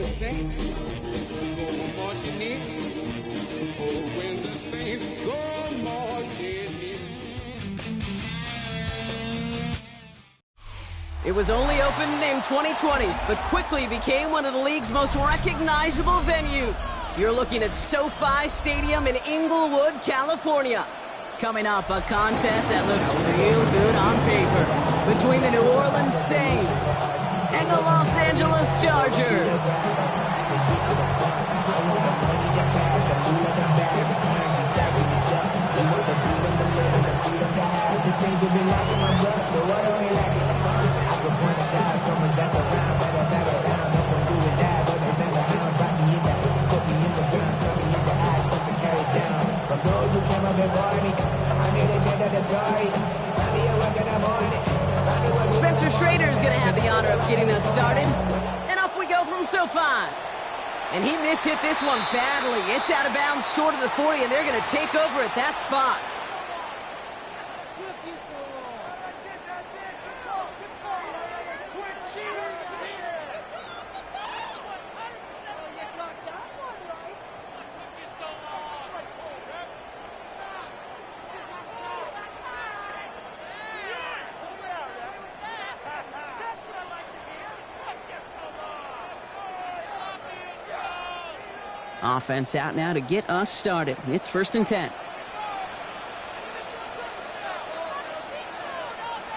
the Saints go marching in. Oh, when the Saints go marching in. It was only opened in 2020, but quickly became one of the league's most recognizable venues. You're looking at SoFi Stadium in Inglewood, California. Coming up, a contest that looks real good on paper between the New Orleans Saints and the Los Angeles Chargers. Spencer Schrader's going to have the honor of getting us started. And off we go from SoFi. And he mishit this one badly. It's out of bounds short of the 40, and they're going to take over at that spot. Offense out now to get us started. It's 1st and 10.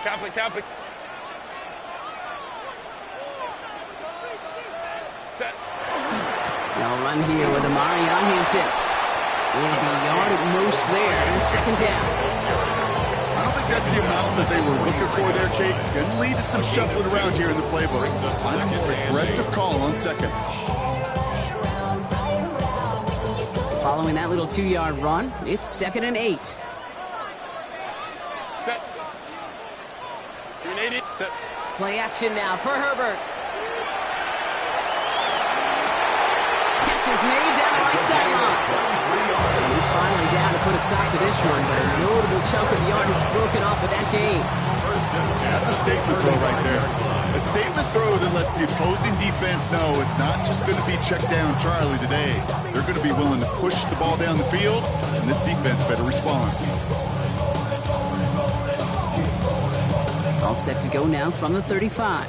Copy. Set. They'll run here with Amari on Hampton. Will be yard at most there, and it's 2nd down. I don't think that's the amount that they were looking for there, Kate. Going to lead to some shuffling around here in the playbook. Aggressive call on 2nd. Following that little 2-yard run, it's 2nd and 8. Set. 380. Set. Play action now for Herbert. Catch is made down the right sideline. And he's finally down to put a stop to this one, but a notable chunk of yardage broken off of that game. That's a statement throw right there. A statement throw that lets the opposing defense know it's not just going to be check down Charlie today. They're going to be willing to push the ball down the field, and this defense better respond. All set to go now from the 35.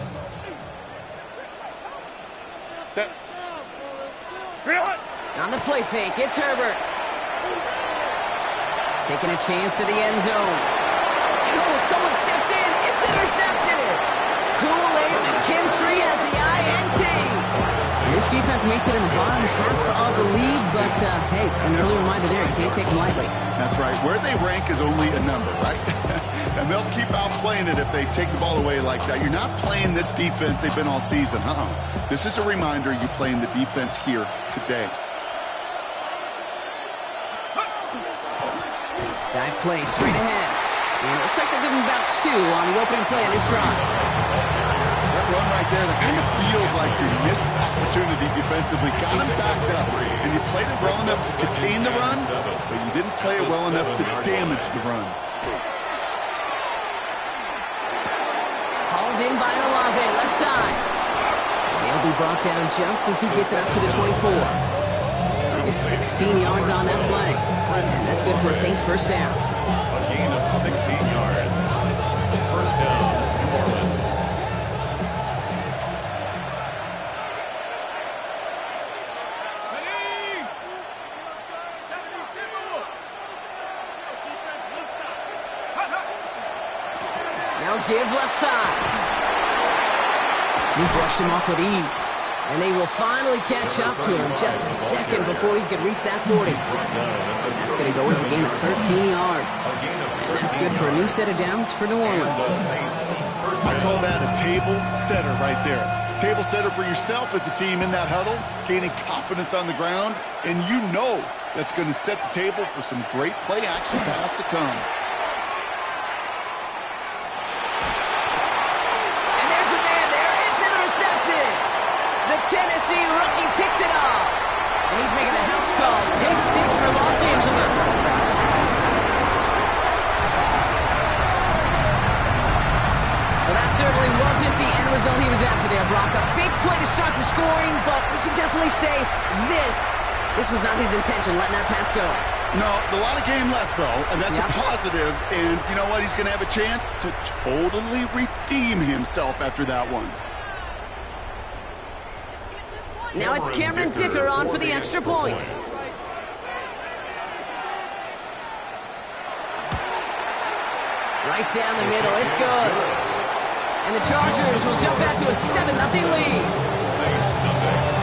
Set. On the play fake, it's Herbert. Taking a chance to the end zone. Oh, someone stepped in. It's intercepted. Kool-Aid McKinstry has the INT. This defense makes it in the bottom half of the league, but hey, an early reminder there, you can't take them lightly. That's right. Where they rank is only a number, right? And they'll keep outplaying it if they take the ball away like that. You're not playing this defense they've been all season. This is a reminder you're playing the defense here today. Dive play straight ahead. And it looks like they're giving about 2 on the opening play of this drive. That run right there, that kind of feels like your missed opportunity defensively. Got him backed up, and you played it well enough to contain the run, but you didn't play it well enough to damage the run. Hauled in by Olave, left side. He'll be brought down just as he gets it up to the 24. It's 16 yards on that play. And that's good for a Saints 1st down. A gain of 16 yards. 1st down, New Orleans. Now give left side. He brushed him off with ease. And they will finally catch up to him just a second before he could reach that 40. That's going to go as a gain of 13 yards. And that's good for a new set of downs for New Orleans. I call that a table setter right there. Table setter for yourself as a team in that huddle, gaining confidence on the ground, and you know that's going to set the table for some great play action pass to come. And there's a man there. It's intercepted. The Tennessee rookie picks it up. And he's making the house call. Pick 6 for Los Angeles. Well, that certainly really wasn't the end result he was after there, Brock. A big play to start the scoring, but we can definitely say this was not his intention, letting that pass go. No, a lot of game left, though, and that's a positive. And you know what? He's going to have a chance to totally redeem himself after that one. Now it's Cameron Dicker on for the extra point. Right down the middle, it's good. And the Chargers will jump out to a 7-0 lead. Saints nothing.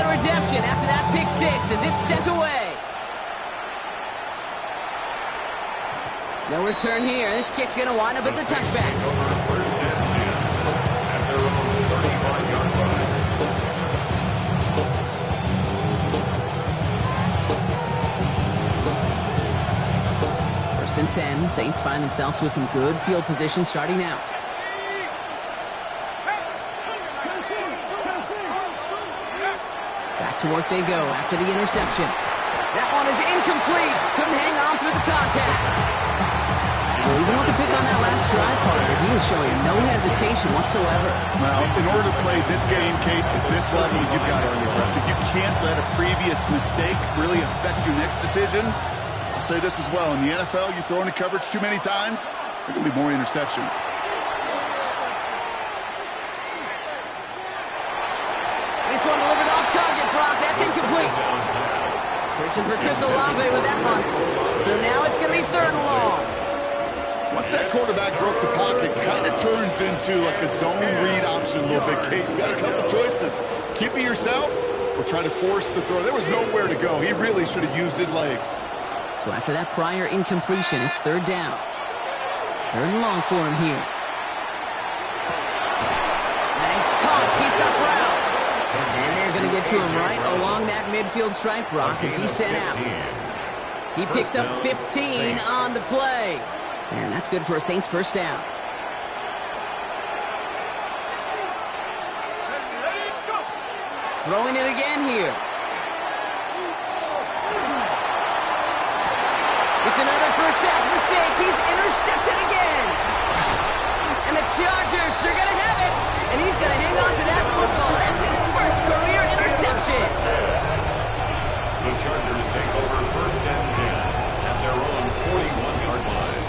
Redemption after that pick six as it's sent away. No return here. This kick's going to wind up as a touchback. First and 10 at their own 35-yard line. First and 10. Saints find themselves with some good field position starting out. To work they go after the interception. That one is incomplete. Couldn't hang on through the contact. Well, even with the pick on that last drive, partner, he was showing no hesitation whatsoever. Well, in order to play this game, Kate, at this level, you've got to be aggressive. You can't let a previous mistake really affect your next decision. I'll say this as well. In the NFL, you throw into coverage too many times, there are going to be more interceptions. This one delivered off target, Brock. That's incomplete. Searching for Chris Olave with that one. So now it's going to be 3rd and long. Once that quarterback broke the pocket, kind of turns into like a zone read option a little bit, Kate. You've got a couple choices. Keep it yourself or try to force the throw. There was nowhere to go. He really should have used his legs. So after that prior incompletion, it's 3rd down. 3rd and long for him here. Nice punt. He's got Brown. And they're going to get to him right along that midfield stripe, Brock, as he's sent out. He picks up 15 on the play. And that's good for a Saints first down. Throwing it again here. It's another first half mistake. He's intercepted again. And the Chargers are going to have it. And he's going to hang on to that football. That's his first career interception. The Chargers take over 1st and 10 at their own 41-yard line.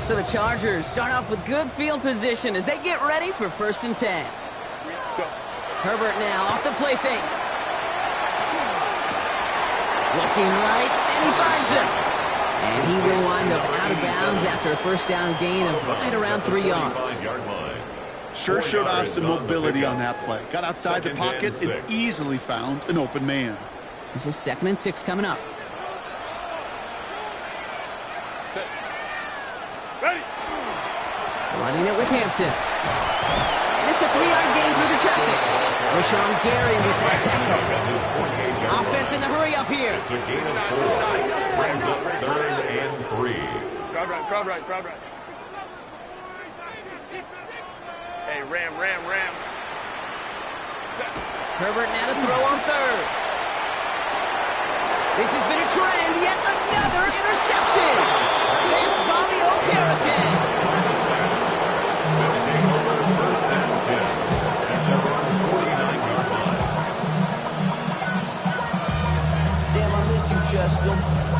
So the Chargers start off with good field position as they get ready for 1st and 10. Herbert now off the play fake. Looking right, and he finds him. And he will wind up out of bounds after a first down gain of right around 3 yards. Sure showed off some mobility on that play. Got outside the pocket and easily found an open man. This is 2nd and 6 coming up. Ready. Running it with Hampton. And it's a 3-yard gain through the traffic. Rashawn Gary with that tackle. Offense in the hurry up here. It's a gain of 4. Brings up 3rd and 3. Crowd right. Hey, Ram. Herbert now to throw on 3rd. This has been a trend. Yet another interception. That's Bobby Okereke. They'll take over 1st and 10 at their own 49-yard line. Damn, I miss you, Chester.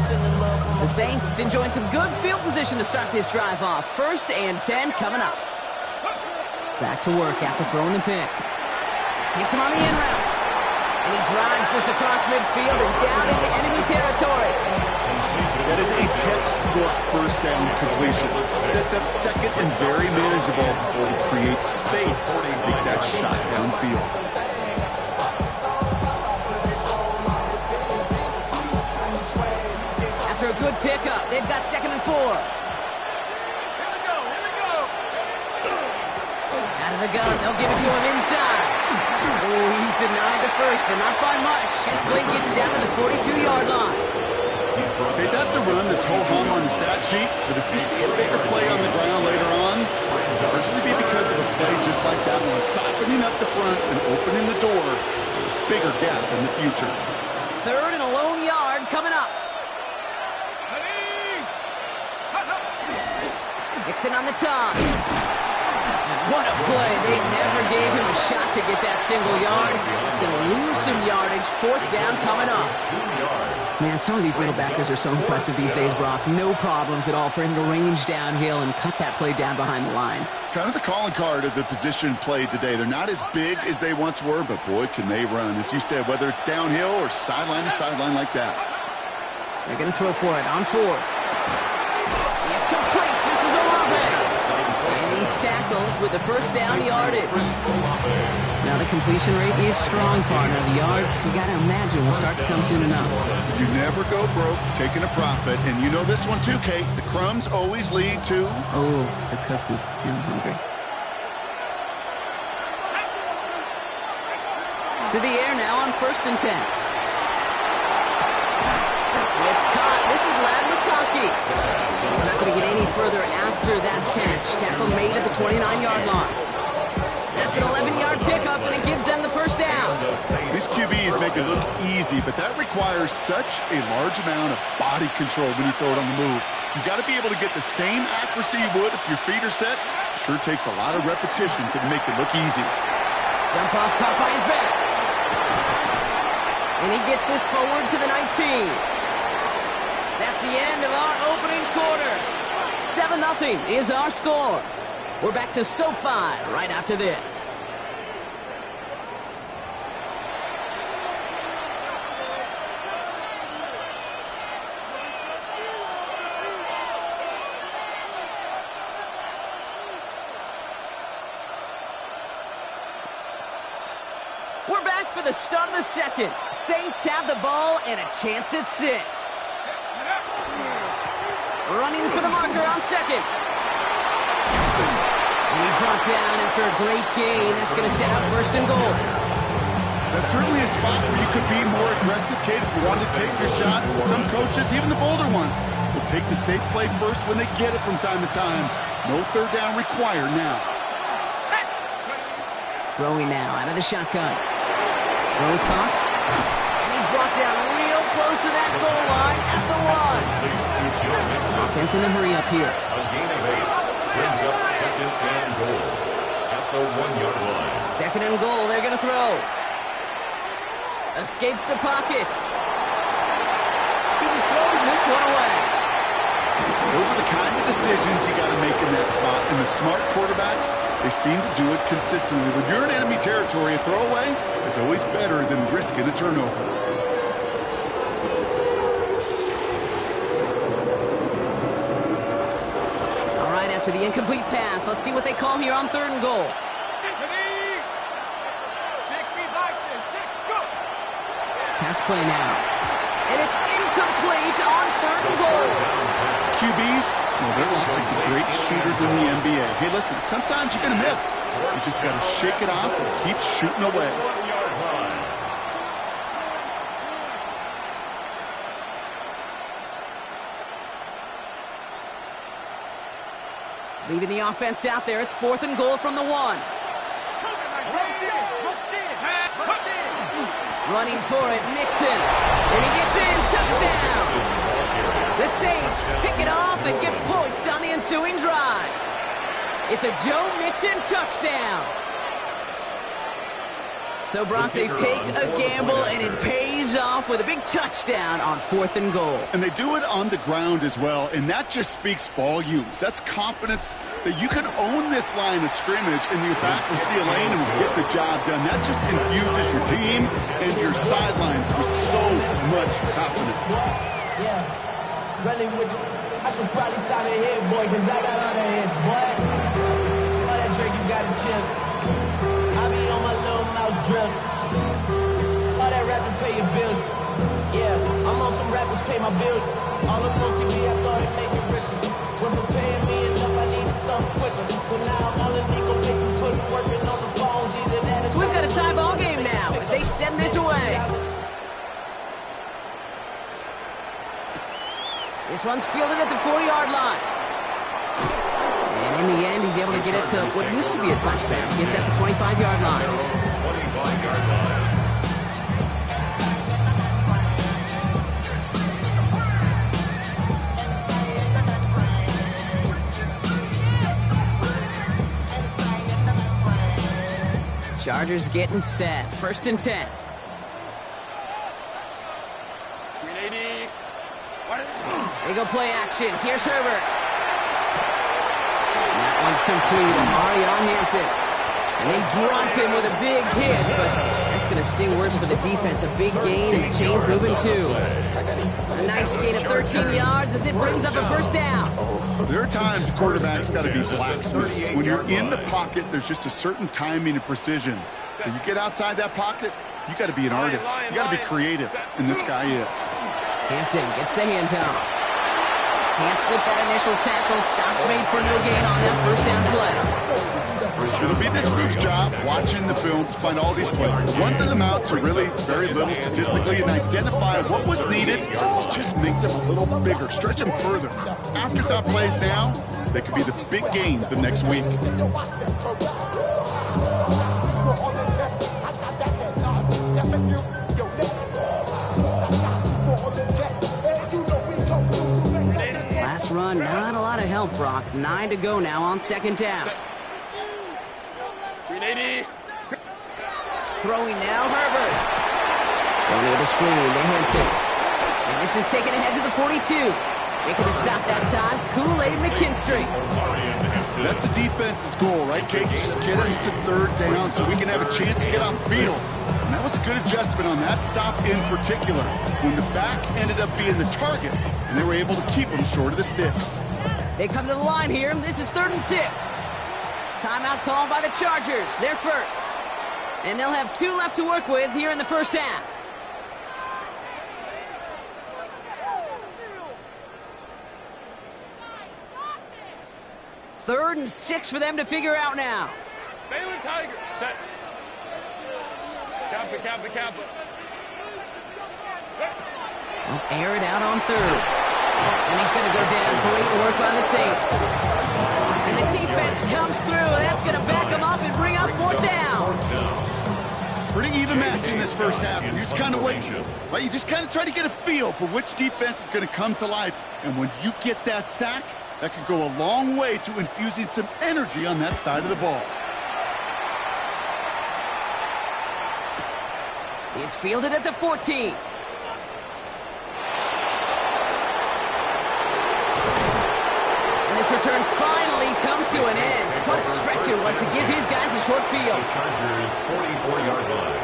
Sending love from The Saints enjoying some good field position to start this drive off. 1st and 10 coming up. Back to work after throwing the pick. Gets him on the in route. And he drives this across midfield and down into enemy territory. That is a textbook first down completion. Sets up 2nd and very manageable to create space to take that shot downfield. After a good pickup, they've got 2nd and 4. Out of the gun, they'll give it to him inside. Oh, he's denied the first, but not by much. This play gets down to the 42-yard line. Okay, that's a run that's ho-hum on the stat sheet, but if you see a bigger play on the ground later on, it'll largely be because of a play just like that one, softening up the front and opening the door for a bigger gap in the future. Third and a lone yard coming up. Mixon on the toss. What a play. They never gave him a shot to get that single yard. He's going to lose some yardage. Fourth down coming up. Man, some of these middle backers are so impressive these days, Brock. No problems at all for him to range downhill and cut that play down behind the line. Kind of the calling card of the position played today. They're not as big as they once were, but boy, can they run. As you said, whether it's downhill or sideline to sideline like that. They're going to throw for it on fourth. It's complete. This is Olave. And he's tackled with the first down yardage. Now the completion rate is strong, partner. The yards, you got to imagine, will start to come soon enough. You never go broke taking a profit. And you know this one too, Kate. The crumbs always lead to... Oh, the cookie. I'm hungry. To the air now on 1st and 10. It's caught. This is Ladd McConkey. He's not going to get any further after that catch. Tackle made at the 29-yard line. That's an 11-yard pickup, and it gives them the first down. These QBs make it look easy, but that requires such a large amount of body control when you throw it on the move. You got to be able to get the same accuracy you would if your feet are set. Sure takes a lot of repetition to make it look easy. Dump off caught by his back. And he gets this forward to the 19. That's the end of our opening quarter. 7-0 is our score. We're back to SoFi right after this. We're back for the start of the second. Saints have the ball and a chance at 6. Running for the marker on second. And he's brought down after a great gain. That's going to set up 1st and goal. That's certainly a spot where you could be more aggressive, Kate, if you want to take your shots. Some coaches, even the bolder ones, will take the safe play first when they get it from time to time. No third down required now. Throwing now out of the shotgun. Throw is caught. And he's brought down real close to that goal line at the 1. Offense in the hurry up here. A gain of 8 brings up 2nd and goal at the 1-yard line. 2nd and goal. They're going to throw. Escapes the pocket. He just throws this one away. Those are the kind of decisions you got to make in that spot. And the smart quarterbacks, they seem to do it consistently. When you're in enemy territory, a throwaway is always better than risking a turnover. All right, after the incomplete pass, let's see what they call here on 3rd and goal. Pass play now. And it's incomplete on 3rd and goal. QBs, well, they're a lot like the great shooters in the NBA. Hey, listen, sometimes you're going to miss. You just got to shake it off and keep shooting away. 1-yard line. Leaving the offense out there. It's 4th and goal from the 1. Running for it, Mixon. And he gets in. Touchdown. The Saints pick it off and get points on the ensuing drive. It's a Joe Mixon touchdown. So, Brock, they take a gamble, and it pays off with a big touchdown on 4th and goal. And they do it on the ground as well, and that just speaks volumes. That's confidence that you can own this line of scrimmage, and your back will see a lane and will get the job done. That just infuses your team and your sidelines with so much confidence. Yeah, really with you. I should probably sign a hit, boy, because I got all the hits, boy. All that drink, you got to chill. I be on my little mouse drip. All that rapping, pay your bills. Yeah, I'm on some rappers, pay my bills. All the on TV, I thought it made me richer. Wasn't paying me enough, I needed something quicker. So now I'm on the Nico basement, putting working on the phones. Either that is So we've got a tie ball game now as they send this away. This one's fielded at the 4-yard line. And in the end, he's able to get it to what used to be a touchback. It's at the 25-yard line. 25-yard line. Chargers getting set. 1st and 10. 380. They go play action. Here's Herbert. And that one's complete. Amari on Hampton. And they drop him with a big hit, but that's going to sting worse for the defense. A big gain, and the chain's moving too. A nice gain of 13 yards as it brings up a 1st down. There are times the quarterback's got to be blacksmiths. When you're in the pocket, there's just a certain timing and precision. When you get outside that pocket, you got to be an artist. You got to be creative, and this guy is. Hampton gets the handoff. Can't slip that initial tackle. Stops made for no gain on that 1st down play. It'll be this group's job, watching the film, to find all these plays. The ones in the mount to really very little statistically and identify what was needed to just make them a little bigger, stretch them further. Afterthought plays now, they could be the big gains of next week. Last run, not a lot of help, Brock. 9 to go now on 2nd down. 380. Throwing now, Herbert. Going with a screen to Hampton. And this is taken ahead to the 42. Making a stop that time, Kool-Aid McKinstry. That's a defense's goal, right, Kate? Just get us to 3rd down so we can have a chance to get off the field. And that was a good adjustment on that stop in particular, when the back ended up being the target, and they were able to keep him short of the sticks. They come to the line here. This is 3rd and 6. Timeout called by the Chargers. They're first. And they'll have 2 left to work with here in the 1st half. Third and 6 for them to figure out now. Baylor Tiger. Set. Kappa. They'll air it out on 3rd. And he's going to go down. Great work on the Saints. And the defense comes through. That's going to back them up and bring up 4th down. Pretty even match in this 1st half. You just kind of wait. Right? You just kind of try to get a feel for which defense is going to come to life. And when you get that sack, that could go a long way to infusing some energy on that side of the ball. It's fielded at the 14. This return finally comes to an end. What a stretch it was to give his guys a short field. Chargers 44-yard line.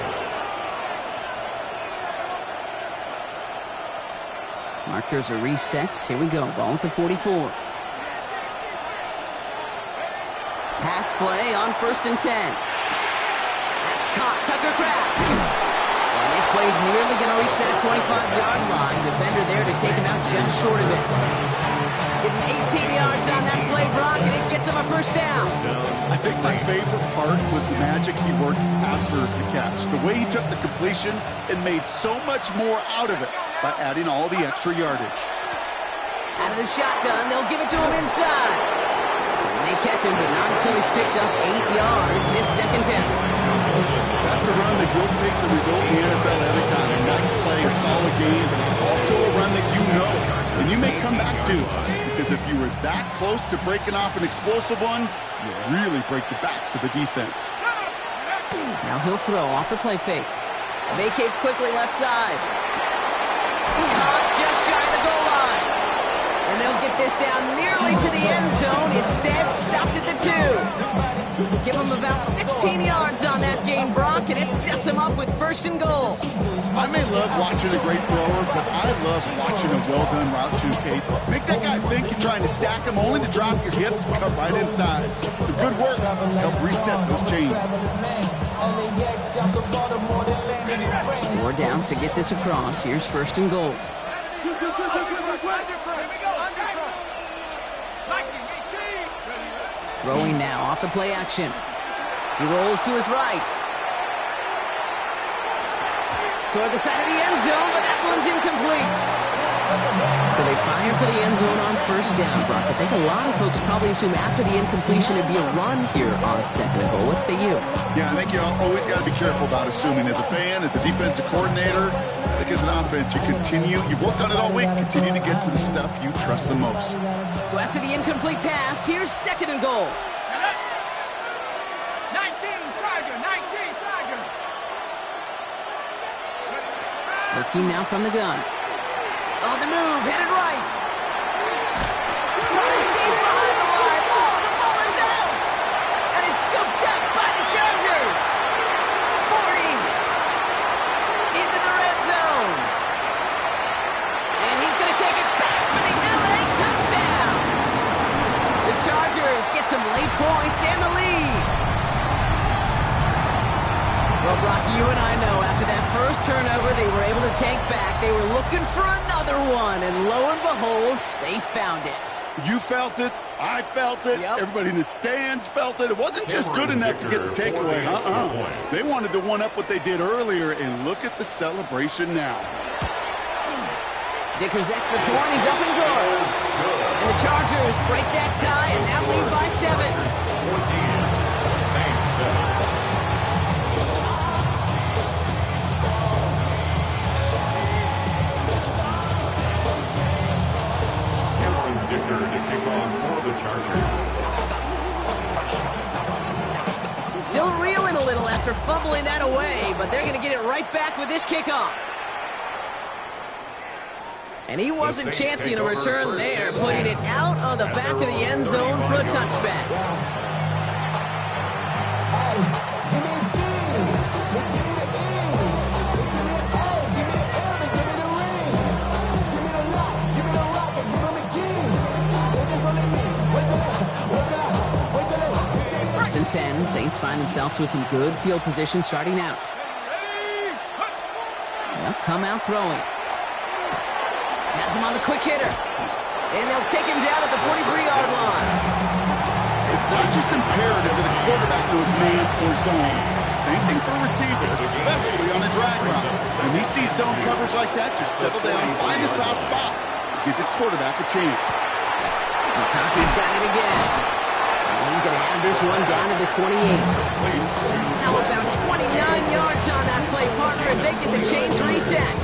Markers are reset. Here we go. Ball at the 44. Pass play on 1st and 10. That's caught. Tucker Kraft. And this play is nearly going to reach that 25-yard line. Defender there to take him out just short of it. Give him 18 yards on that play, Brock, and it gets him a 1st down. I think my favorite part was the magic he worked after the catch. The way he took the completion and made so much more out of it by adding all the extra yardage. Out of the shotgun, they'll give it to him inside. And they catch him, but not until he's picked up 8 yards. It's 2nd down. That's a run that you'll take the result in the NFL every time. A nice play, a solid game, but it's also a run that you know, and you may come back to. Because if you were that close to breaking off an explosive one, you really break the backs of the defense. Now he'll throw off the play fake. Vacates quickly left side. Caught just shy of the goal line. And they'll get this down nearly to the end zone. Instead, stopped at the 2. Give him about 16 yards on that game, Brock, and it sets him up with 1st and goal. I may love watching a great thrower, but I love watching a well-done route too, Kate. Make that guy think you're trying to stack him, only to drop your hips and cut right inside. Some good work to help reset those chains. 4 downs to get this across. Here's 1st and goal. Throwing now off the play action. He rolls to his right. toward the side of the end zone, but that one's incomplete. So they fire for the end zone on first down, Brock. I think a lot of folks probably assume after the incompletion it'd be a run here on second and goal. What say you? Yeah, I think you always got to be careful about assuming. As a fan, as a defensive coordinator, I think as an offense, you've worked on it all week, continue to get to the stuff you trust the most. So after the incomplete pass, here's second and goal. 19 Tiger. Working now from the gun. On the move, headed right. Running deep behind the line. Oh, the ball is out. And it's scooped up by the Chargers. 40. Into the red zone. And he's going to take it back for the LA touchdown. The Chargers get some late points and the lead. Well, Brock, you and I know after that first turnover, they were able to take back. They were looking for another one, and lo and behold, they found it. You felt it. I felt it. Yep. Everybody in the stands felt it. It wasn't just good enough to get the takeaway. They wanted to one-up what they did earlier, and look at the celebration now. Dicker's extra point, he's up and good. And the Chargers break that tie and now lead by 7. 14, Saints 7. Dicker to kick off for the Chargers. Still reeling a little after fumbling that away, but they're going to get it right back with this kickoff. And he wasn't chancing a return there, putting it out on the back of the end zone for a touchback. First and 10, Saints find themselves with some good field position starting out. They'll come out throwing. Has him on the quick hitter. And they'll take him down at the 43-yard line. It's not just imperative that the quarterback knows man or zone. Same thing for a receiver, especially on a drag route. When he sees zone coverage like that, just settle down, find the soft spot, give your quarterback a chance. McConkey's got it again. And he's going to have this one down to the 28. How about 29 yards on that play, partner, as they get the chains reset.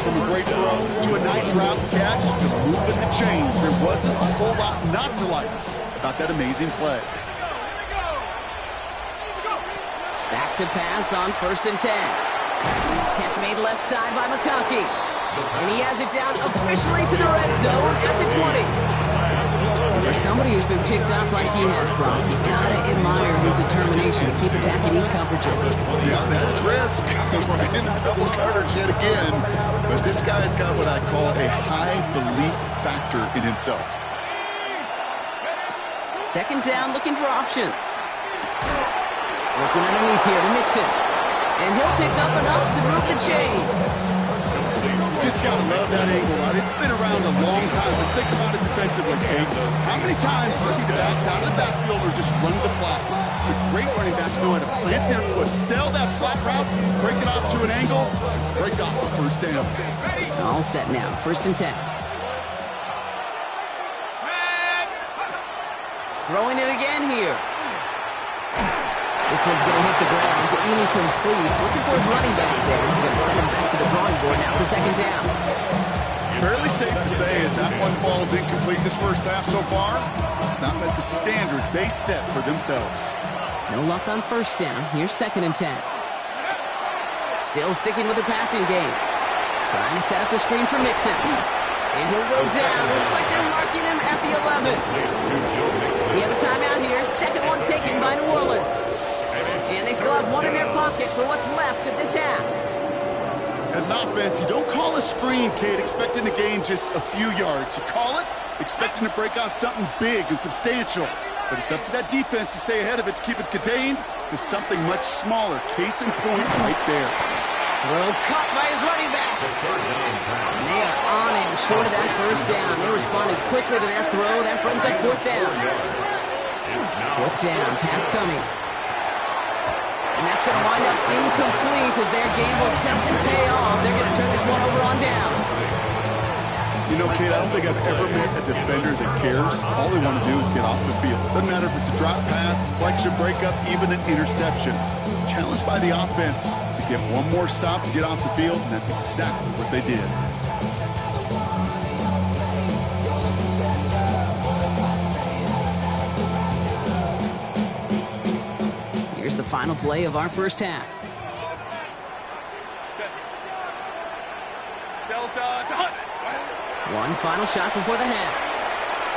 From a great throw to a nice route catch, just moving the chains. There wasn't a whole lot not to like about that amazing play. Back to pass on first and 10. Catch made left side by McConkey. And he has it down officially to the red zone at the 20. For somebody who's been picked off like he has, Brock, you gotta admire his determination to keep attacking these coverages. Yeah, that is risk. I didn't double coverage yet again, but this guy's got what I call a high belief factor in himself. Second down, looking for options. Working underneath here to Mixon. And he'll pick up enough to move the chains. Just gotta love that angle, right? It's been around a long time, but think about it defensively, Kate. How many times you see the backs out of the backfield or just run the flat? The great running backs know how to plant their foot, sell that flat route, break it off to an angle, break off the first down. All set now, first and 10. Throwing it again here. This one's going to hit the ground to incomplete. Looking for his running back there. He's going to send him back to the drawing board now for second down. Fairly safe to say as that one falls incomplete this first half so far, it's not met the standard they set for themselves. No luck on first down. Here's second and 10. Still sticking with the passing game. Trying to set up the screen for Mixon. And he'll go down. Looks like they're marking him at the 11. We have a timeout here. Second one taken by New Orleans. And they still have one in their pocket for what's left of this half. As an offense, you don't call a screen, Kate, expecting to gain just a few yards. You call it expecting to break off something big and substantial. But it's up to that defense to stay ahead of it, to keep it contained to something much smaller. Case in point right there. Throw caught by his running back. And they are on him short of that first down. They responded quickly to that throw. That brings up fourth down. Fourth down, pass coming. And that's going to wind up incomplete as their gamble doesn't pay off. You know, Kate, I don't think I've ever met a defender that cares. All they want to do is get off the field. Doesn't matter if it's a drop pass, deflection, breakup, even an interception. Challenged by the offense to get one more stop to get off the field, and that's exactly what they did. Here's the final play of our first half. One final shot before the half.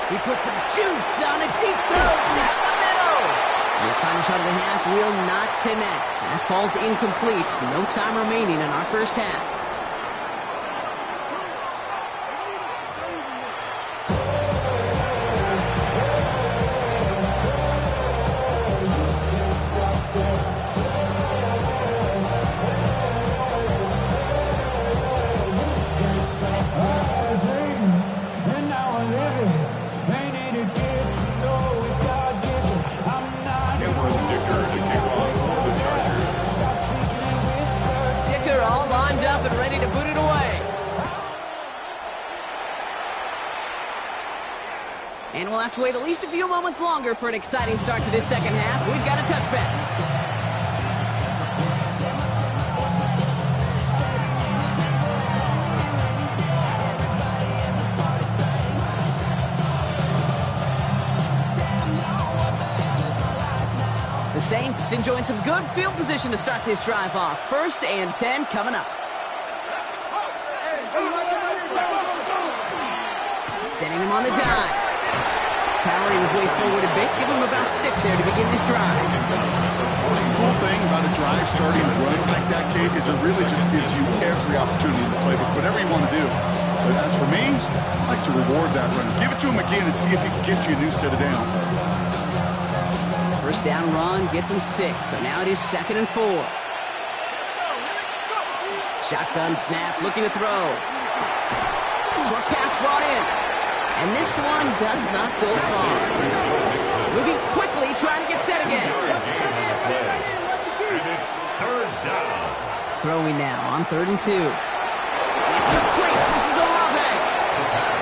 He puts some juice on a deep throw down the middle. His final shot of the half will not connect. That falls incomplete. No time remaining in our first half. And we'll have to wait at least a few moments longer for an exciting start to this second half. We've got a touchback. The Saints enjoying some good field position to start this drive off. 1st and 10 coming up. Sending him on the dive. Powering his way forward a bit. Give him about 6 there to begin this drive. The cool thing about a drive starting a run like that, Kate, is it really just gives you every opportunity in the playbook, whatever you want to do. But as for me, I like to reward that run. Give it to him again and see if he can get you a new set of downs. First down run gets him 6. So now it is 2nd and 4. Shotgun snap, looking to throw. Short pass brought in. And this one does not go far. Moving quickly, trying to get set again. And it's 3rd down. Throwing now on 3rd and 2. It's completes. This is Olave.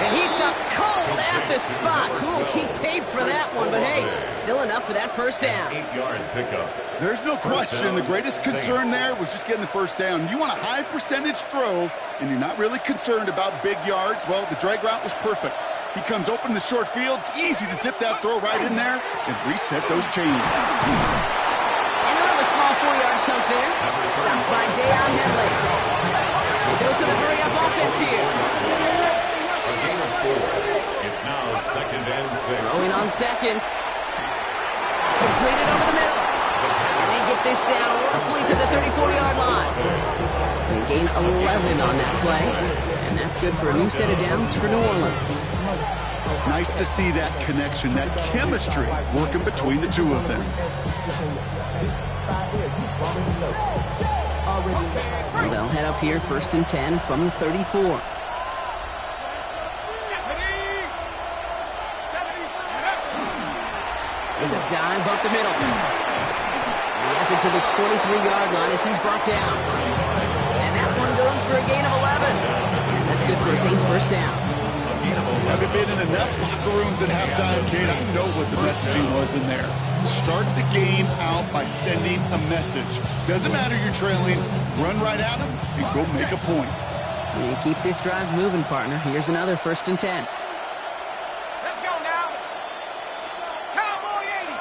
And he stopped cold at the spot. Ooh, he paid for that one, but hey, still enough for that first down. 8-yard pickup. There's no question. The greatest concern there was just getting the first down. You want a high percentage throw, and you're not really concerned about big yards. Well, the drag route was perfect. He comes open the short field. It's easy to zip that throw right in there and reset those chains. And another small 4-yard chunk there. Stopped by Deion Henley. Dose of the hurry-up offense here. A gain of 4. It's now 2nd and 6. Throwing on seconds. Completed over the middle. And they get this down roughly to the 34-yard line. They gain 11 on that play. And that's good for a new set of downs for New Orleans. Nice to see that connection, that chemistry working between the two of them. So they'll head up here 1st and 10 from the 34. There's a dive up the middle. He has it to the 23-yard line as he's brought down. And that one goes for a gain of 11. And that's good for a Saints first down. Having been in enough locker rooms at halftime, Kate, I know what the messaging was in there. Start the game out by sending a message. Doesn't matter you're trailing, run right at them and go make a point. And keep this drive moving, partner. Here's another 1st and 10. Let's go now. Cowboy 80.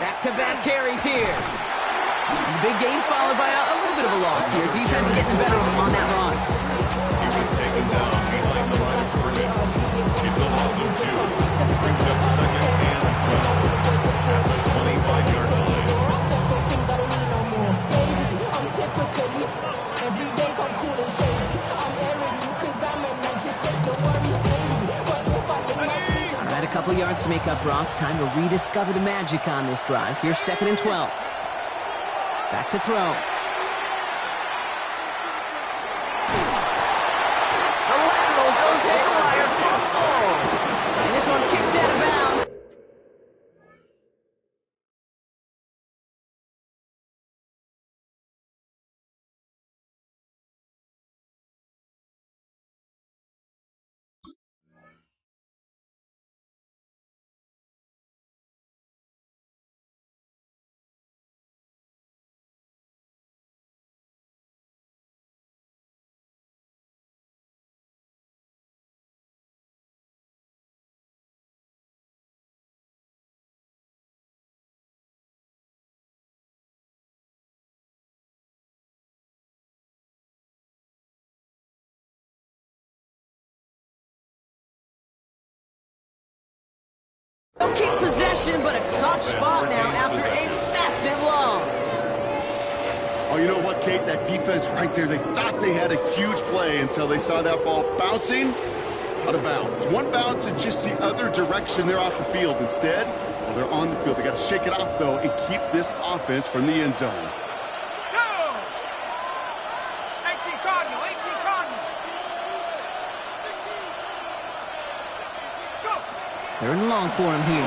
Back-to-back carries here. And the big gain followed by a little bit of a loss here. Defense getting the better of him on that run. He was taken down behind the line of scrimmage. It's a loss of 2. Brings up 2nd and 12. At the 25-yard line. All right, a couple yards to make up, Brock. Time to rediscover the magic on this drive. Here's 2nd and 12. Back to throw. The lateral goes haywire. And this one kicks out of bounds. keep possession, but a tough spot now after a massive loss. Oh, you know what, Kate? That defense right there, they thought they had a huge play until they saw that ball bouncing out of bounds. One bounce and just the other direction, they're off the field. Instead, well, they're on the field. They got to shake it off, though, and keep this offense from the end zone. Third and long for him here.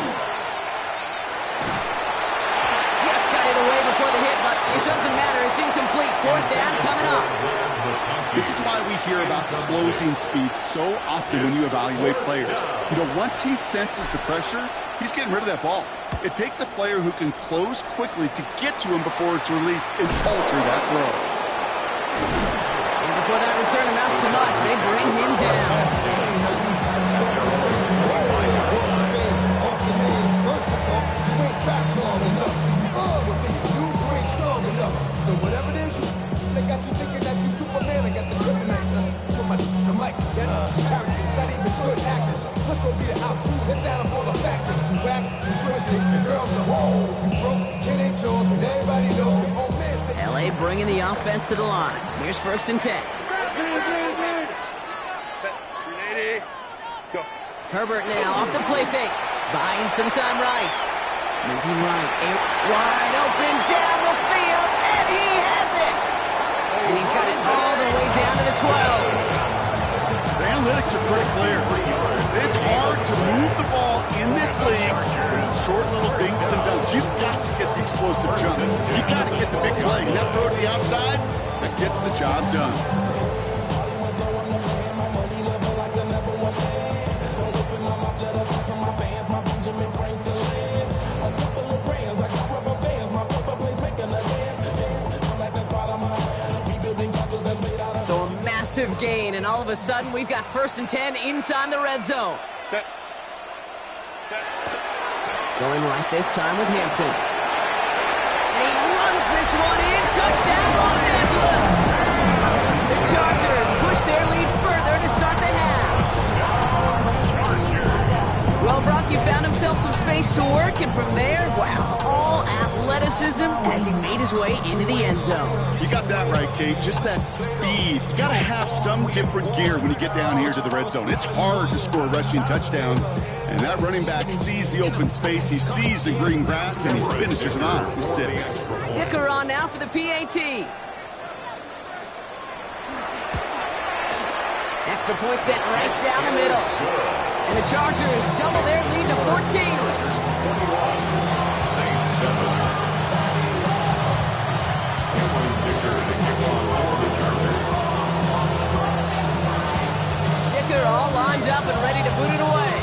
Just got it away before the hit, but it doesn't matter. It's incomplete. Fourth down coming up. This is why we hear about closing speed so often when you evaluate players. You know, once he senses the pressure, he's getting rid of that ball. It takes a player who can close quickly to get to him before it's released and alter that throw. And before that return amounts to much, they bring him down. So whatever it is, they got you thinking that you Superman. I got the kryptonite for the mic. That's characters, not even good actors. What's gonna be the outcome? Let's add up all the factors. You whack, you twisted, the girls are whole. You broke, kid ain't yours, and everybody knows your old man. LA bringing the offense to the line. Here's 1st and 10. Herbert now off the play fake. Buying some time right. Moving right. Wide open down the field. And he has it. And he's got it all the way down to the 12. The analytics are pretty clear. It's hard to move the ball in this league with short little dinks and dunks. You've got to get the explosive jump. You've got to get the big play. And that throw to the outside, that gets the job done. So a massive gain, and all of a sudden we've got 1st and 10 inside the red zone. Going right this time with Hampton. And he runs this one in. Touchdown, Los Angeles! The Chargers push their lead further to start the half. Well, Brock, you found himself some space to work, and from there, wow, all athleticism as he made his way into the end zone. You got that right, Kate. Just that speed. You got to have some different gear when you get down here to the red zone. It's hard to score rushing touchdowns, and that running back sees the open space, he sees the green grass, and he finishes it off with 6. Dicker on now for the PAT. Extra point set right down the middle. And the Chargers double their lead to 14. Saints 7. Cameron Dicker to kick off for the Chargers. Dicker all lined up and ready to boot it away.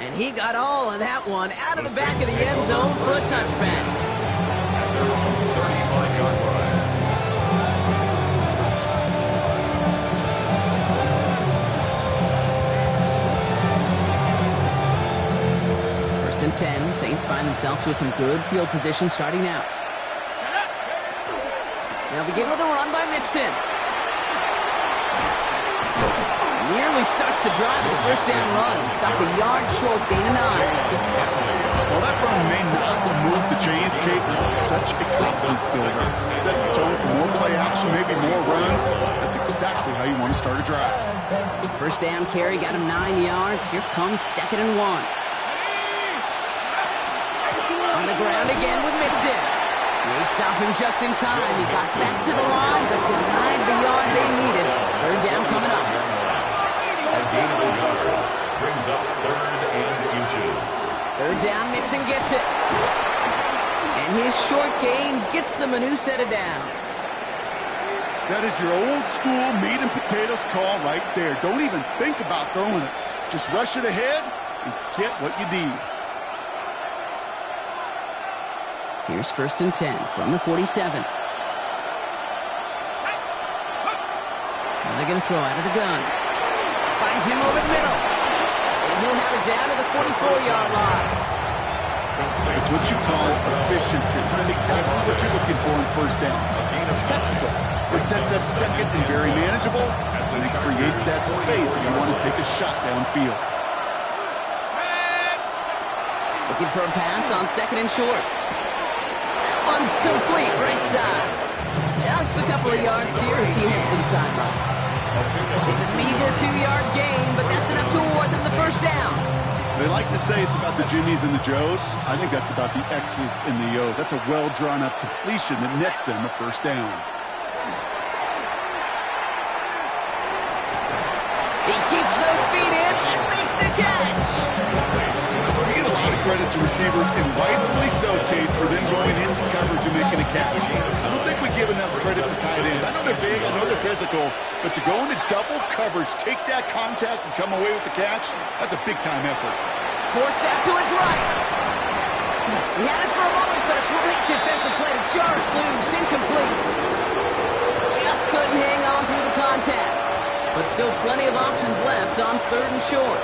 And he got all of that one out of the back of the end zone for a touchback. At their own 35-yard line. And 10, Saints find themselves with some good field position starting out. They'll begin with a run by Mixon. Nearly starts the drive with the 1st down run. Stopped a yard short, gain of 9. Well, that run may not move the chains, Kate, but it's such a confidence builder. It sets the tone for more play action, maybe more runs. That's exactly how you want to start a drive. 1st down carry got him 9 yards. Here comes 2nd and 1. On the ground again with Mixon. They stop him just in time. He got back to the line, but denied the yard they needed. 3rd down coming up. A gain of a yard brings up 3rd and inches. 3rd down, Mixon gets it. And his short gain gets them a new set of downs. That is your old school meat and potatoes call right there. Don't even think about throwing it. Just rush it ahead and get what you need. Here's 1st and 10 from the 47. Now they're going to throw out of the gun. Finds him over the middle. And he'll have it down to the 44-yard line. It's It's what you call efficiency. Exactly what you're looking for in first down. Textbook. It sets up second and very manageable, and it creates that space if you want to take a shot downfield. Looking for a pass on second and short. That one's complete, right side. Just a couple of yards here as he heads for the sideline. It's a meager 2-yard gain, but that's enough to award them the first down. They like to say it's about the Jimmies and the Joes. I think that's about the X's and the O's. That's a well-drawn-up completion that nets them a first down. He keeps those feet in and makes the catch. You get a lot of credit to receivers, and rightfully so, Kate, for them going into coverage and making a catch. I don't think we give enough credit to tight ends. I know they're big, I know they're physical, but to go into double coverage, take that contact, and come away with the catch, that's a big-time effort. Forced out to his right. He had it for a moment, but a great defensive play to jar it loose. Incomplete. Just couldn't hang on through the contact. But still plenty of options left on third and short.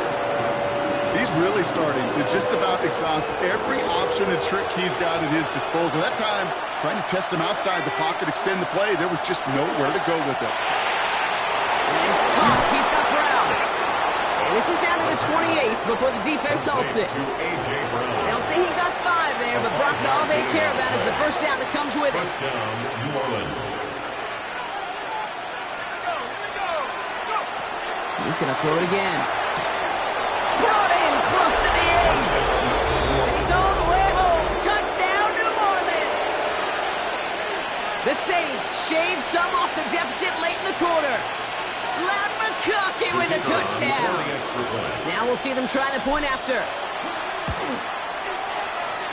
He's really starting to just about exhaust every option and trick he's got at his disposal. That time, trying to test him outside the pocket, extend the play, there was just nowhere to go with it. And he's caught. He's got Brown. And this is down to the 28 before the defense halts it. They'll say he got 5 there, but Brock, all they care about is the first down that comes with it. First down, New Orleans. He's going to throw it again. Brought in close to the 8. He's on the way home. Touchdown, New Orleans. The Saints shave some off the deficit late in the quarter. Lat McConkey with a touchdown. Now we'll see them try the point after.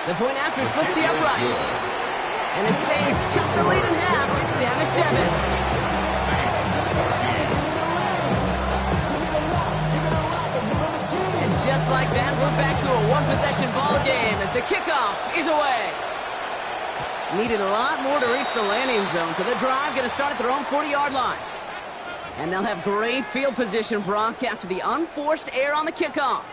The point after splits the uprights. And the Saints cut the lead in half. It's down to 7. Just like that, we're back to a one-possession ball game as the kickoff is away. Needed a lot more to reach the landing zone, so the drive going to start at their own 40-yard line. And they'll have great field position, Brock, after the unforced error on the kickoff.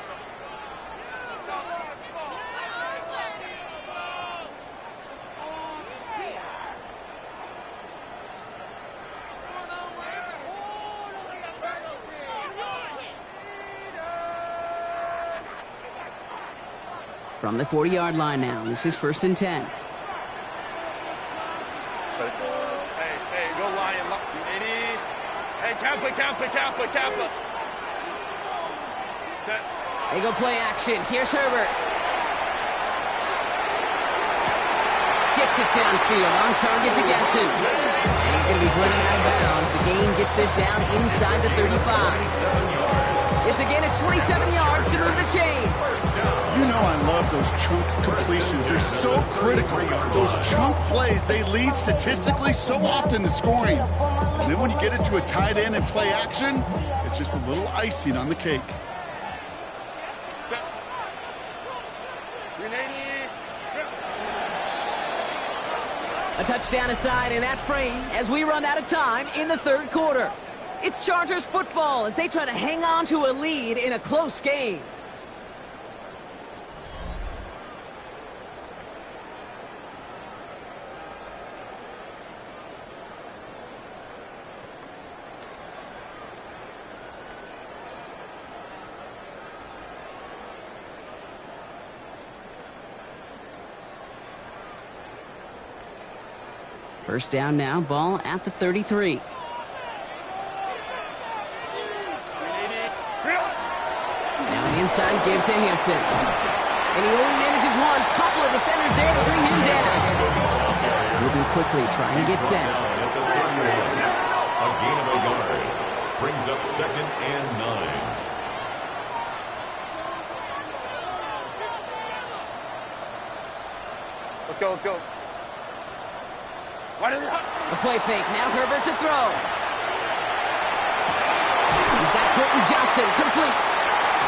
From the 40-yard line now, this is 1st and 10. Hey, go Lion. Hey, Kappa. They go play action. Here's Herbert. Gets it downfield. On target to Gatsu. And he's going to be driven out of bounds. The gain gets this down inside the 35. It's a gain of 27 yards to move the chains. You know I love those chunk completions. They're so critical. Those chunk plays, they lead statistically so often to scoring. And then when you get it to a tight end and play action, it's just a little icing on the cake. A touchdown aside in that frame as we run out of time in the third quarter. It's Chargers football as they try to hang on to a lead in a close game. First down now, ball at the 33. Inside give to Hampton. And he only manages one. Couple of defenders there to bring him down. Moving quickly, trying to get set. A gain of a yard. Brings up 2nd and 9. Let's go. A play fake. Now Herbert to throw. He's got Quentin Johnson complete.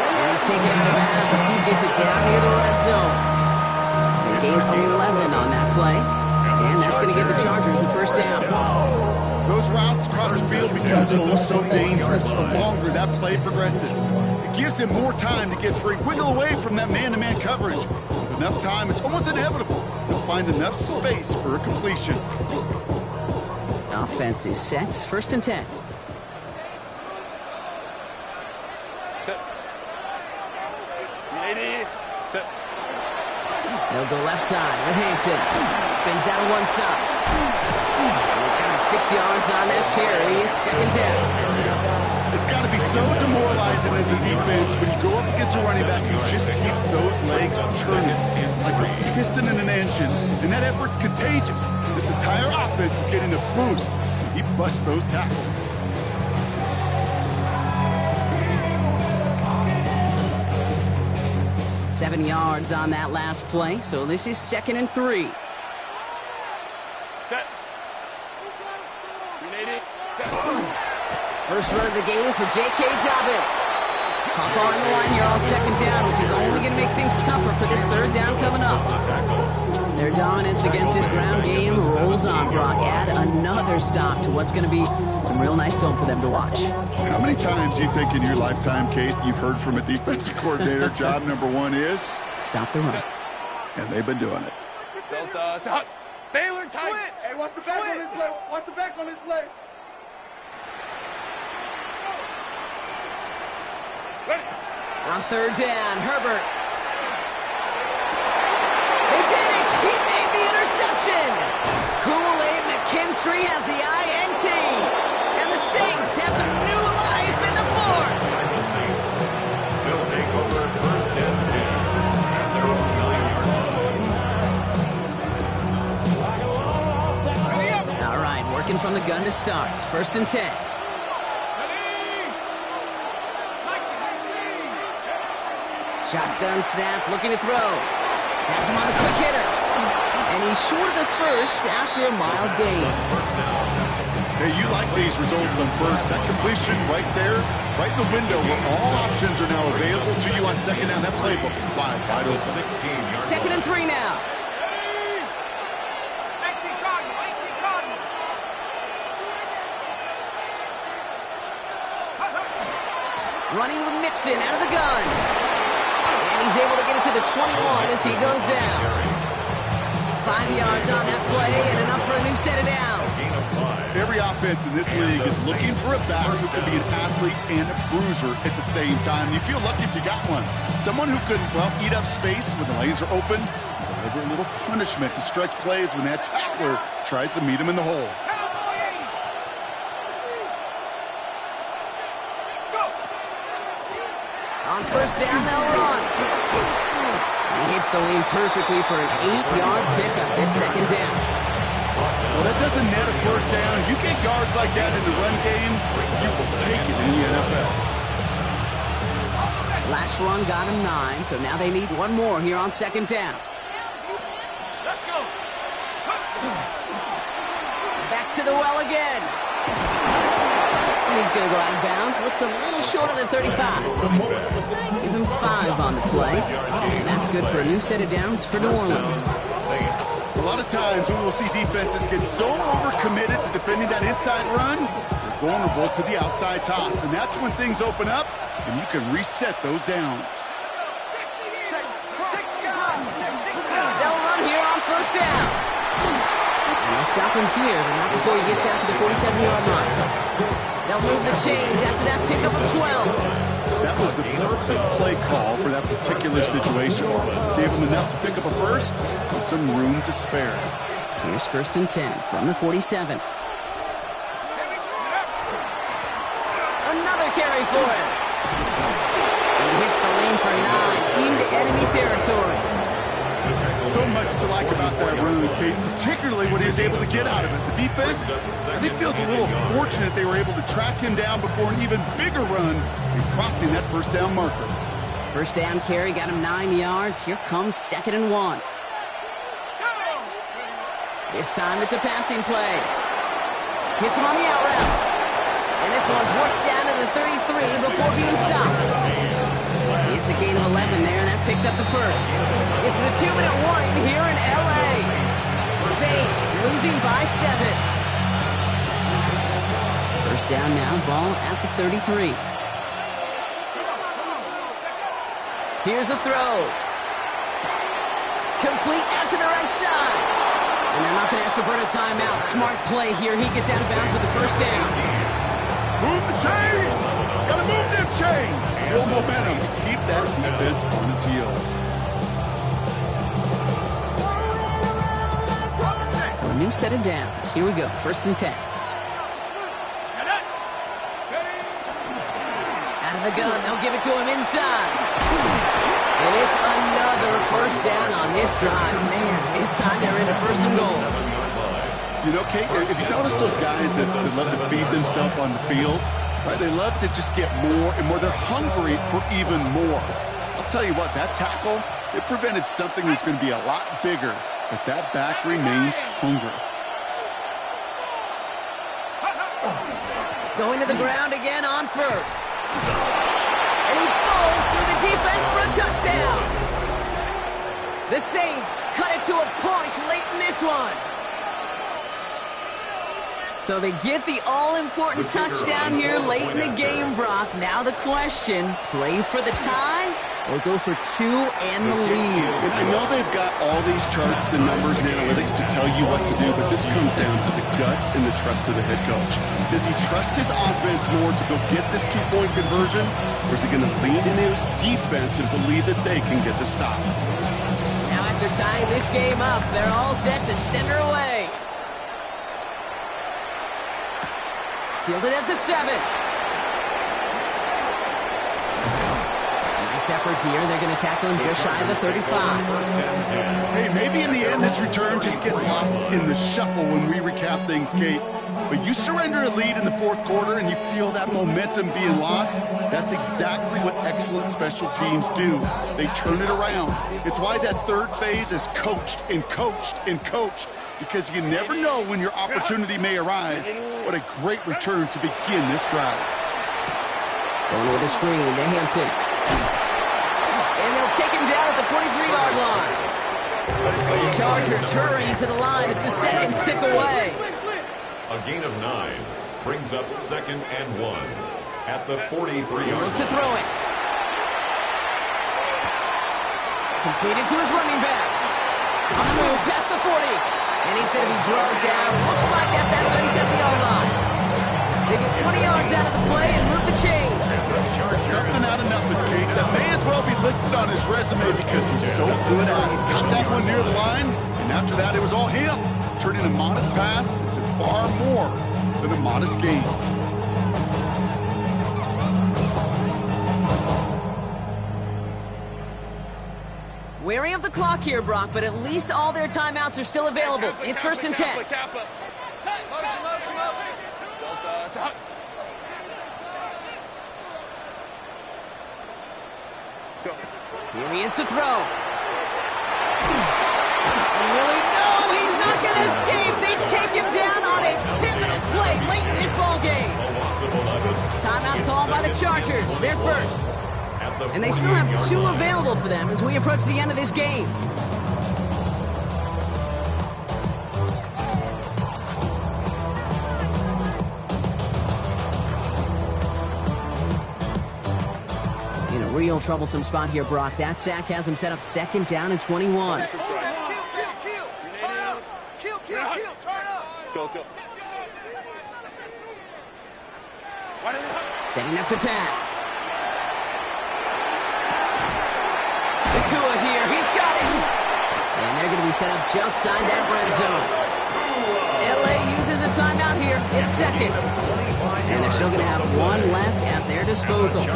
And he's taken out of bounds as he gets it down near the red zone. They gain 11 on that play. And that's going to get the Chargers the first down. Those routes across the field become oh so dangerous the longer that play progresses. It gives him more time to get free, wiggle away from that man-to-man coverage. The enough time, it's almost inevitable they'll find enough space for a completion. Offense is set. 1st and 10. They'll go left side with Hampton. Spins out of one side. And he's got 6 yards on that carry. It's 2nd down. It's got to be so demoralizing as a defense when you go up against a running back who just keeps those legs churning like a piston in an engine. And that effort's contagious. This entire offense is getting a boost when he busts those tackles. Seven yards on that last play, so this is 2nd and 3. Set. 380. Set. First run of the game for J.K. Dobbins. Clock on the line here on 2nd down, which is only going to make things tougher for this 3rd down coming up. Their dominance against his ground game rolls on, Brock. Add another stop to what's going to be some real nice film for them to watch. How many times do you think in your lifetime, Kate, you've heard from a defensive coordinator, job number 1 is? Stop the run. And they've been doing it. Delta. Baylor tight. Hey, watch the back on this play. Watch the back on this play. Ready. On 3rd down, Herbert. They did it! He made the interception! Kool-Aid McKinstry has the INT. And the Saints have some new life in the 4th. The Saints will take over 1st and 10 at their own 9-yard line. All right, working from the gun to start. 1st and 10. Shotgun snap, looking to throw. Has him on the quick hitter. And he's short of the 1st after a mild gain. Hey, you like these results on 1st. That completion right there, right in the window where all options are now available to you on 2nd down. That playbook wide open. 16-yard 2nd and 3 now. Running with Mixon out of the gun. And he's able to get it to the 21 as he goes down. 5 yards on that play and enough for a new set of downs. Every offense in this league is looking for a back who can be an athlete and a bruiser at the same time. You feel lucky if you got one. Someone who can, well, eat up space when the lanes are open and deliver a little punishment to stretch plays when that tackler tries to meet him in the hole. On 1st down, they'll run. He hits the lane perfectly for an 8-yard pickup. It's 2nd down. Well, that doesn't net a 1st down. You get yards like that in the run game, you will take it in the NFL. Last run got him 9, so now they need one more here on 2nd down. Let's go. Back to the well again. And he's going to go out of bounds. Looks a little short of the 35. Give him 5 on the play. And that's good for a new set of downs for New Orleans. A lot of times we will see defenses get so overcommitted to defending that inside run, they're vulnerable to the outside toss. And that's when things open up and you can reset those downs. They'll run here on 1st down. And they'll stop him here, but not before he gets out to the 47-yard line. They'll move the chains after that pickup of 12. That was the perfect play call for that particular situation. Gave him enough to pick up a 1st with some room to spare. Here's 1st and 10 from the 47. Another carry for him. He hits the lane for 9 into enemy territory. So much to like about that run, Kate, particularly what he was able to get out of it. The defense, I think, feels a little fortunate they were able to track him down before an even bigger run and crossing that 1st down marker. 1st down carry got him 9 yards. Here comes 2nd and 1. This time it's a passing play. Hits him on the out route. And this one's worked down to the 33 before being stopped. It's a gain of 11 there, and that picks up the 1st. It's the 2-minute warning here in L.A. Saints losing by 7. 1st down now, ball at the 33. Here's a throw. Complete out to the right side. And they're not going to have to burn a timeout. Smart play here. He gets out of bounds with the first down. Move the chains! Gotta move them chains! Build momentum. Keep that defense on its heels. So a new set of downs. Here we go. 1st and 10. Out of the gun. They'll give it to him inside. And it's another first down on this drive. Man, this time they're into 1st and goal. You know, Kate, if you notice those guys that love to feed themselves on the field, right? They love to just get more and more. They're hungry for even more. I'll tell you what, that tackle, it prevented something that's going to be a lot bigger, but that back remains hungry. Going to the ground again on 1st. And he falls through the defense for a touchdown. The Saints cut it to a point late in this one. So they get the all-important touchdown here late in the game, Brock. Now the question, play for the tie or go for 2 and the lead? And I know they've got all these charts and numbers and analytics to tell you what to do, but this comes down to the gut and the trust of the head coach. Does he trust his offense more to go get this 2-point conversion, or is he going to lean into his defense and believe that they can get the stop? Now after tying this game up, they're all set to send her away. Fielded at the 7. Nice effort here. They're going to tackle him just shy of the 35. Hey, maybe in the end this return just gets lost in the shuffle when we recap things, Kate. But you surrender a lead in the 4th quarter and you feel that momentum being lost. That's exactly what excellent special teams do. They turn it around. It's why that 3rd phase is coached and coached and coached, because you never know when your opportunity may arise. What a great return to begin this drive. Going with a screen to Hampton. And they'll take him down at the 43-yard line. The Chargers hurrying to the line as the seconds tick away. A gain of 9 brings up 2nd and 1 at the 43-yard Look to throw it. Completed to his running back. On the move past the 40. And he's going to be drugged down. Looks like at that 37-yard line. They get 20 yards out of the play and move the chains. Something out of nothing, Kate. That may as well be listed on his resume because he's so good at it. Got that one near the line, and after that it was all him, turning a modest pass into far more than a modest gain. Wary of the clock here, Brock, but at least all their timeouts are still available. It's 1st and 10. Here he is to throw. And really, no, he's not going to escape. They take him down on a pivotal play late in this ball game. Timeout called by the Chargers. They're first. And they still have 2 available for them as we approach the end of this game. In a real troublesome spot here, Brock. That sack has him set up 2nd down and 21. Kill, turn up. Go. Setting up to pass. Nakua here, he's got it! And they're going to be set up just outside that red zone. LA uses a timeout here. It's 2nd. And they're still going to have 1 left at their disposal. You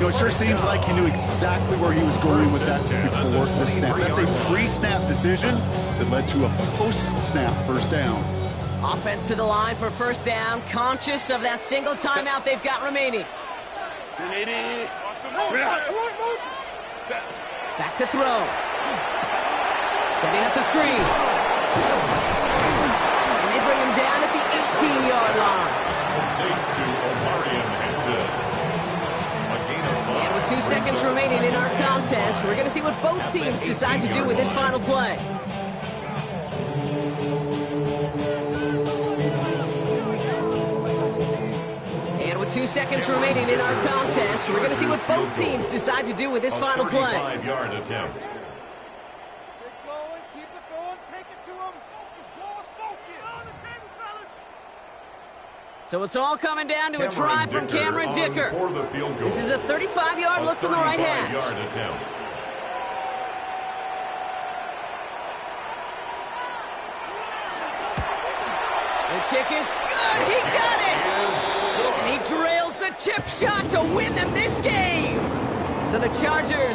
know, it sure seems like he knew exactly where he was going with that before the snap. That's a pre-snap decision that led to a post-snap first down. Offense to the line for 1st down, conscious of that single timeout they've got remaining. Back to throw. Setting up the screen. And they bring him down at the 18-yard line. And with 2 seconds remaining in our contest, we're going to see what both teams decide to do with this final play. And with 2 seconds remaining in our contest, we're going to see what both teams decide to do with this final play. 35-yard attempt. So it's all coming down to a try from Cameron Dicker. For the field goal. This is a 35-yard look from the right hash. 35-yard attempt. The kick is good. He got it. And he drills the chip shot to win them this game. So the Chargers